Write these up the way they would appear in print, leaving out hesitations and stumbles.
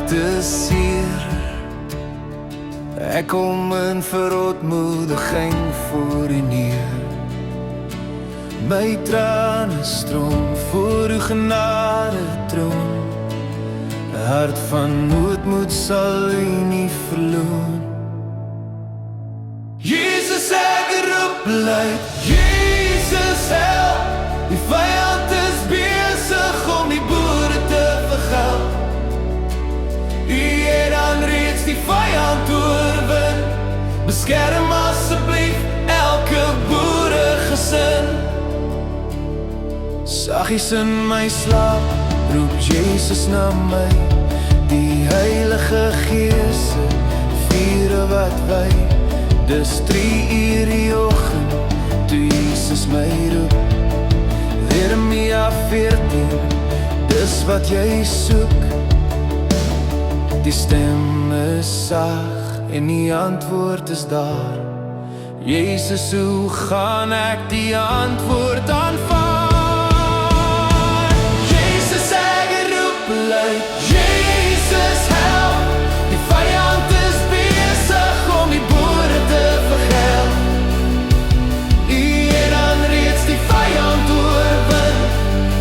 hart is seer. Ek kom in verootmoediging voor U neer. My trane stroom voor Uw genade troon. 'n Hart van noodmoed sal U nie verloon. Jesus, ek roep luid, Jesus help. Die vyand is besig om die boere te vergeld. U het dan reeds die vyand oorwin. Beskerm asseblief elke boeregesin. Saggies in my slaap roep Jesus na my. Die Heilige Gees se vure wat wy. Dis 3 uur die oggend toe Jesus my roep. Jeremia 14, dis wat jy soek. Die stem is sag en die antwoord is daar. Jesus, hoe gaan ek die antwoord aanvaar? Jesus, ek roep luid, Jesus help. Die vyand is besig om die boere te vergeld. U het dan reeds die vyand oorwin.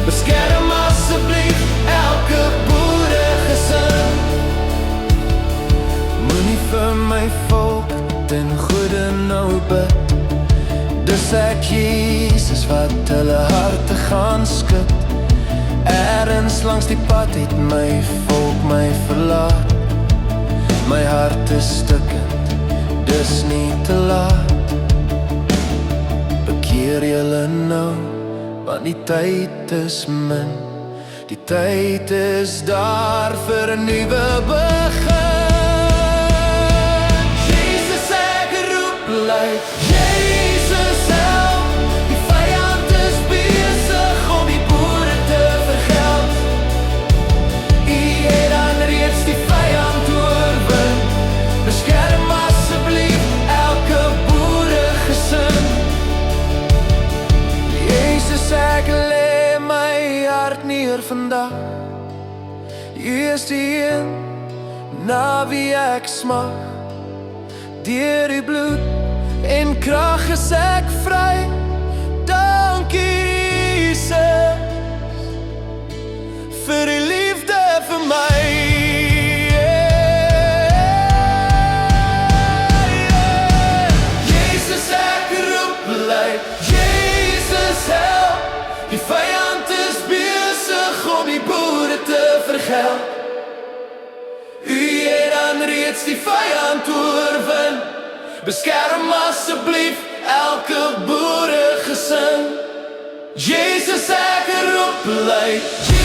Beskerm asseblief elke boeregesin. Moenie vir my volk ten goeie nou bid. Dis ek Jesus wat hulle harte gaan skud. Ergens langs die pad het my volk my verlaat. My hart is stikkend, dis nie te laat. Bekeer julle nou, want die tyd is min. Die tyd is daar vir 'n nuwe begin. Jesus, ek roep luid, Jesus help. Die vyand is besig om die boere te vergeld. U het dan reeds die vyand oorwin. Beskerm asseblief elke boeregesin. Jesus, ek lê my hart neer vandag. U is die een na wie ek smag. Deur U bloed en krag is ek vry. Dankie Jesus vir U liefde vir my. Jesus, ek roep luid, Jesus help. Die vyand is besig om die boere te vergeld. U het dan reeds die vyand oorwin. Beskerm asseblief elke boeregesin. Jesus, ek roep luid.